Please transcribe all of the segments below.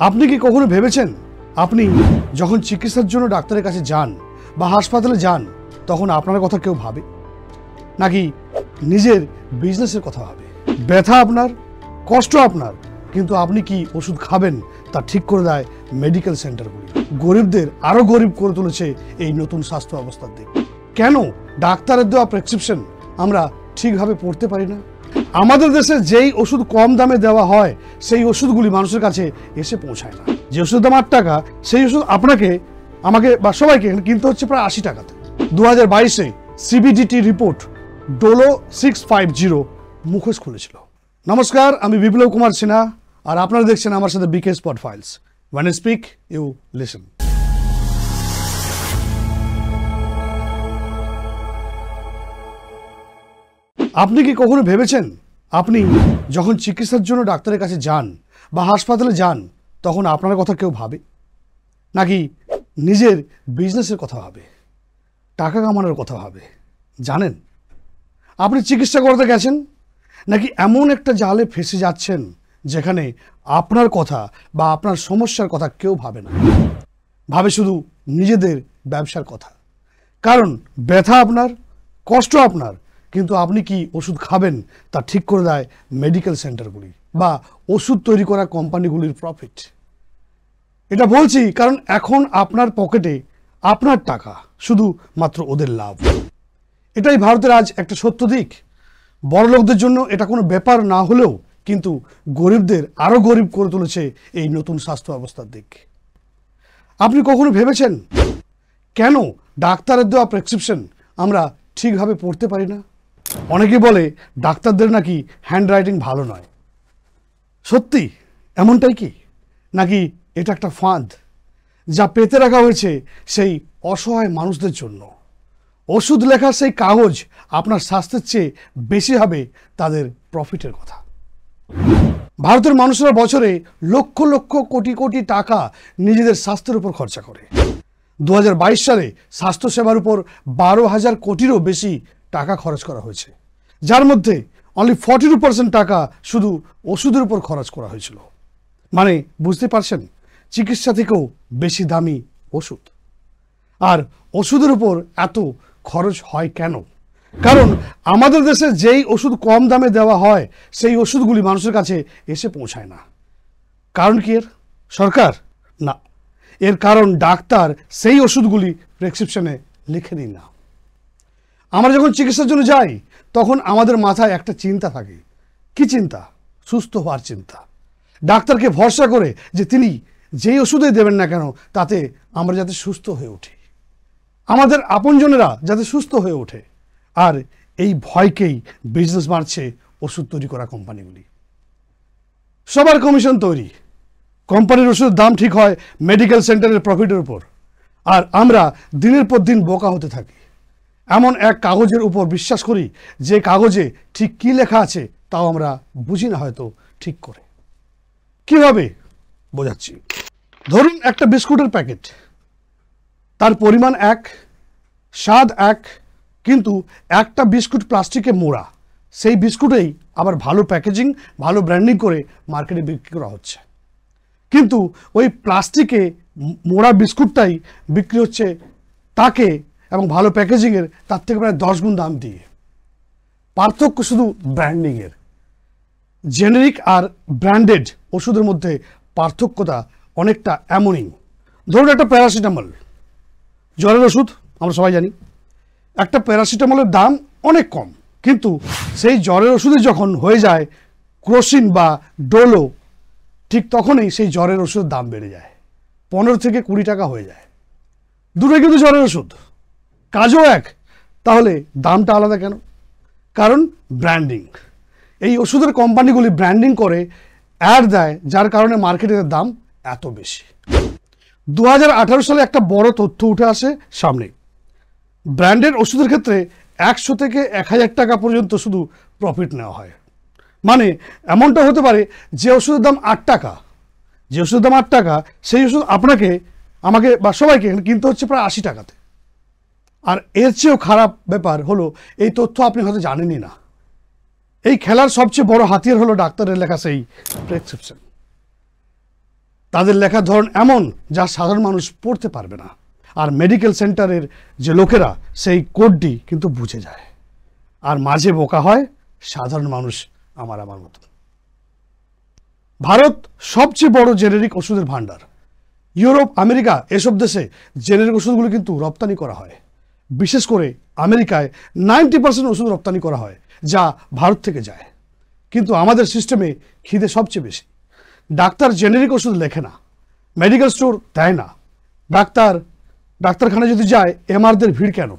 আপনি কি কখনো ভেবেছেন আপনি যখন চিকিৎসার জন্য ডাক্তারের কাছে যান বা হাসপাতালে যান তখন আপনার কথা কেউ ভাবে নাকি নিজের বিজনেসের কথা ভাবে? ব্যথা আপনার, কষ্ট আপনার, কিন্তু আপনি কি ওষুধ খাবেন তা ঠিক করে দেয় মেডিকেল সেন্টারগুলি। গরিবদের আরো গরিব করে তুলেছে এই নতুন স্বাস্থ্য ব্যবস্থার দিক। কেন ডাক্তারের দেওয়া প্রেসক্রিপশন আমরা ঠিকভাবে পড়তে পারি না? আমাদের দেশে যেই ওষুধ কম দামে দেওয়া হয় সেই ওষুধগুলি মানুষের কাছে এসে পৌঁছায় না। যে ওষুধের দাম 8 টাকা সেই ওষুধ আপনাকে, আমাকে বা সবাইকে কিনতে হচ্ছে প্রায় 80 টাকাতে। 2022-এ সিবিডিটি রিপোর্ট ডোলো 650 মুখোশ খুলেছিল। নমস্কার, আমি বিপ্লব কুমার সিনহা, আর আপনারা দেখছেন আমার সাথে BK spot files. When I speak, you listen. আপনি কি কখনো ভেবেছেন আপনি যখন চিকিৎসার জন্য ডাক্তারের কাছে যান বা হাসপাতালে যান তখন আপনার কথা কেউ ভাবে নাকি নিজের বিজনেসের কথা ভাবে, টাকা কামানোর কথা ভাবে? জানেন, আপনি চিকিৎসা করতে গেছেন নাকি এমন একটা জালে ফেসে যাচ্ছেন যেখানে আপনার কথা বা আপনার সমস্যার কথা কেউ ভাবে না, ভাবে শুধু নিজেদের ব্যবসার কথা। কারণ ব্যথা আপনার, কষ্ট আপনার, কিন্তু আপনি কি ওষুধ খাবেন তা ঠিক করে দেয় মেডিকেল সেন্টারগুলি বা ওষুধ তৈরি করা কোম্পানিগুলির প্রফিট। এটা বলছি কারণ এখন আপনার পকেটে আপনার টাকা, শুধু মাত্র ওদের লাভ। এটাই ভারতের আজ একটা সত্য দিক। বড় লোকদের জন্য এটা কোনো ব্যাপার না হলেও কিন্তু গরিবদের আরো গরিব করে তুলেছে এই নতুন স্বাস্থ্য ব্যবস্থার দিক। আপনি কখনো ভেবেছেন কেন ডাক্তারের দেওয়া প্রেসক্রিপশন আমরা ঠিকভাবে পড়তে পারি না? অনেকে বলে ডাক্তারদের নাকি হ্যান্ডরাইটিং ভালো নয়। সত্যি এমনটাই কি, নাকি এটা একটা ফাঁদ যা পেতে রাখা হয়েছে সেই অসহায় মানুষদের জন্য? ওষুধ লেখার সেই কাগজ আপনার স্বাস্থ্যের চেয়ে বেশি হবে তাদের প্রফিটের কথা। ভারতের মানুষরা বছরে লক্ষ লক্ষ কোটি কোটি টাকা নিজেদের স্বাস্থ্যের উপর খরচা করে। 2022 সালে স্বাস্থ্যসেবার উপর 12,000 কোটিরও বেশি টাকা খরচ করা হয়েছে, যার মধ্যে অনলি 42% টাকা শুধু ওষুধের উপর খরচ করা হয়েছিল। মানে বুঝতে পারছেন, চিকিৎসা থেকেও বেশি দামি ওষুধ। আর ওষুধের উপর এত খরচ হয় কেন? কারণ আমাদের দেশে যেই ওষুধ কম দামে দেওয়া হয় সেই ওষুধগুলি মানুষের কাছে এসে পৌঁছায় না। কারণ কি এর? সরকার? না, এর কারণ ডাক্তার সেই ওষুধগুলি প্রেসক্রিপশনে লিখে দিন না। আমরা যখন চিকিৎসার জন্য যাই তখন আমাদের মাথায় একটা চিন্তা থাকে। কি চিন্তা? সুস্থ হওয়ার চিন্তা। ডাক্তারকে ভরসা করে যে তিনি যেই ওষুধই দেবেন না কেন তাতে আমরা যাতে সুস্থ হয়ে উঠি, আমাদের আপনজনেরা যাতে সুস্থ হয়ে ওঠে। আর এই ভয়কেই বিজনেস মারছে ওষুধ তৈরি করা কোম্পানিগুলি। সবার কমিশন তৈরি, কোম্পানির ওষুধের দাম ঠিক হয় মেডিকেল সেন্টারের প্রফিটের উপর। আর আমরা দিনের পর দিন বোকা হতে থাকি। এমন এক কাগজের উপর বিশ্বাস করি যে কাগজে ঠিক কি লেখা আছে তাও আমরা বুঝি না হয়তো ঠিক করে। কিভাবে বোঝাচ্ছি। ধরুন একটা বিস্কুটের প্যাকেট, তার পরিমাণ এক, স্বাদ এক, কিন্তু একটা বিস্কুট প্লাস্টিকে মোড়া। সেই বিস্কুটেই আবার ভালো প্যাকেজিং, ভালো ব্র্যান্ডিং করে মার্কেটে বিক্রি করা হচ্ছে। কিন্তু ওই প্লাস্টিকে মোড়া বিস্কুটটাই বিক্রি হচ্ছে তাকে এবং ভালো প্যাকেজিংয়ের তার থেকে প্রায় 10 গুণ দাম দিয়ে। পার্থক্য শুধু ব্র্যান্ডিংয়ের। জেনেরিক আর ব্র্যান্ডেড ওষুধের মধ্যে পার্থক্যটা অনেকটা এমনই। ধরুন একটা প্যারাসিটামল, জ্বরের ওষুধ, আমরা সবাই জানি একটা প্যারাসিটামলের দাম অনেক কম, কিন্তু সেই জ্বরের ওষুধে যখন হয়ে যায় ক্রোসিন বা ডোলো, ঠিক তখনই সেই জ্বরের ওষুধের দাম বেড়ে যায়, 15 থেকে 20 টাকা হয়ে যায়। দুটোই কিন্তু জ্বরের ওষুধ, কাজও এক, তাহলে দামটা আলাদা কেন? কারণ ব্র্যান্ডিং। এই ওষুধের কোম্পানিগুলি ব্র্যান্ডিং করে অ্যাড দেয়, যার কারণে মার্কেটের দাম এত বেশি। 2018 সালে একটা বড় তথ্য উঠে আসে সামনে। ব্র্যান্ডেড ওষুধের ক্ষেত্রে 100 থেকে 1000 টাকা পর্যন্ত শুধু প্রফিট নেওয়া হয়। মানে এমনটা হতে পারে যে ওষুধের দাম 8 টাকা, যে ওষুধের দাম 8 টাকা সেই ওষুধ আপনাকে, আমাকে বা সবাইকে কিনতে হচ্ছে প্রায় 80 টাকাতে। আর এর চেয়েও খারাপ ব্যাপার হলো এই তথ্য আপনি হয়তো জানেনই না। এই খেলার সবচেয়ে বড় হাতিয়ার হলো ডাক্তারের লেখা সেই প্রেসক্রিপশন। তাদের লেখার ধরন এমন যা সাধারণ মানুষ পড়তে পারবে না, আর মেডিকেল সেন্টারের যে লোকেরা সেই কোডটি কিন্তু বুঝে যায়, আর মাঝে বোকা হয় সাধারণ মানুষ আমার মতো। ভারত সবচেয়ে বড় জেনেরিক ওষুধের ভাণ্ডার। ইউরোপ, আমেরিকা এসব দেশে জেনেরিক ওষুধগুলো কিন্তু রপ্তানি করা হয়। বিশেষ করে আমেরিকায় 90% ওষুধ রপ্তানি করা হয় যা ভারত থেকে যায়। কিন্তু আমাদের সিস্টেমে খিদে সবচেয়ে বেশি। ডাক্তার জেনেরিক ওষুধ লেখে না, মেডিকেল স্টোর দেয় না। ডাক্তারখানায় যদি যায়, এমআরদের ভিড় কেন?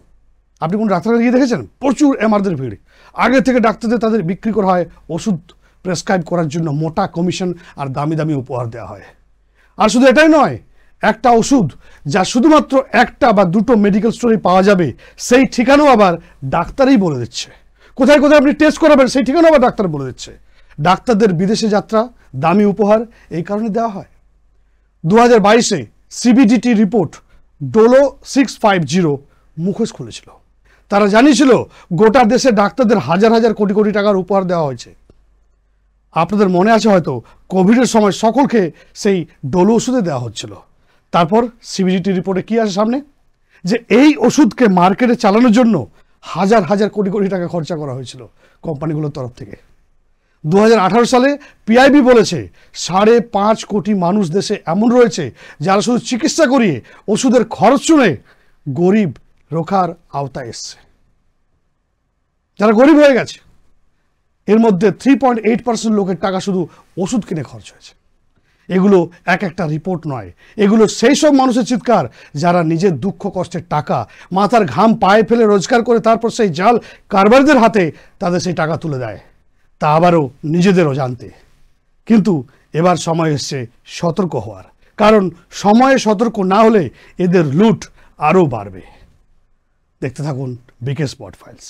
আপনি কোন ডাক্তারখানা গিয়ে দেখেছেন? প্রচুর এমআরদের ভিড়। আগে থেকে ডাক্তারদের তাদের বিক্রি করা হয় ওষুধ প্রেসক্রাইব করার জন্য মোটা কমিশন আর দামি দামি উপহার দেওয়া হয়। আর শুধু এটাই নয়, একটা ওষুধ যা শুধুমাত্র একটা বা দুটো মেডিকেল স্টোরে পাওয়া যাবে, সেই ঠিকানাও আবার ডাক্তারই বলে দিচ্ছে। কোথায় কোথায় আপনি টেস্ট করাবেন সেই ঠিকানাও আবার ডাক্তার বলে দিচ্ছে। ডাক্তারদের বিদেশে যাত্রা, দামি উপহার এই কারণে দেওয়া হয়। 2022-এ সিবিডিটি রিপোর্ট ডোলো 650 মুখোশ খুলেছিল। তারা জানিয়েছিল গোটা দেশে ডাক্তারদের হাজার হাজার কোটি কোটি টাকার উপহার দেওয়া হয়েছে। আপনাদের মনে আছে হয়তো, কোভিডের সময় সকলকে সেই ডোলো ওষুধে দেওয়া হচ্ছিল। তারপর সিবিডিটি রিপোর্টে কি আসে সামনে? যে এই ওষুধকে মার্কেটে চালানোর জন্য হাজার হাজার কোটি কোটি টাকা খরচা করা হয়েছিল কোম্পানিগুলোর তরফ থেকে। 2018 সালে পিআইবি বলেছে 5.5 কোটি মানুষ দেশে এমন রয়েছে যারা শুধু চিকিৎসা করিয়ে ওষুধের খরচ শুনে গরিব রোখার আওতায় এসছে, যারা গরিব হয়ে গেছে। এর মধ্যে 3.8% লোকের টাকা শুধু ওষুধ কিনে খরচ হয়েছে। এগুলো এক একটা রিপোর্ট নয়, এগুলো সেই সব মানুষের চিৎকার যারা নিজের দুঃখ কষ্টের টাকা মাথার ঘাম পায়ে ফেলে রোজগার করে তারপর সেই জাল কারবারিদের হাতে তাদের সেই টাকা তুলে দেয়, তা আবারও নিজেদেরও জানতে। কিন্তু এবার সময় এসছে সতর্ক হওয়ার, কারণ সময়ে সতর্ক না হলে এদের লুট আরও বাড়বে। দেখতে থাকুন বিকে স্পট ফাইলস।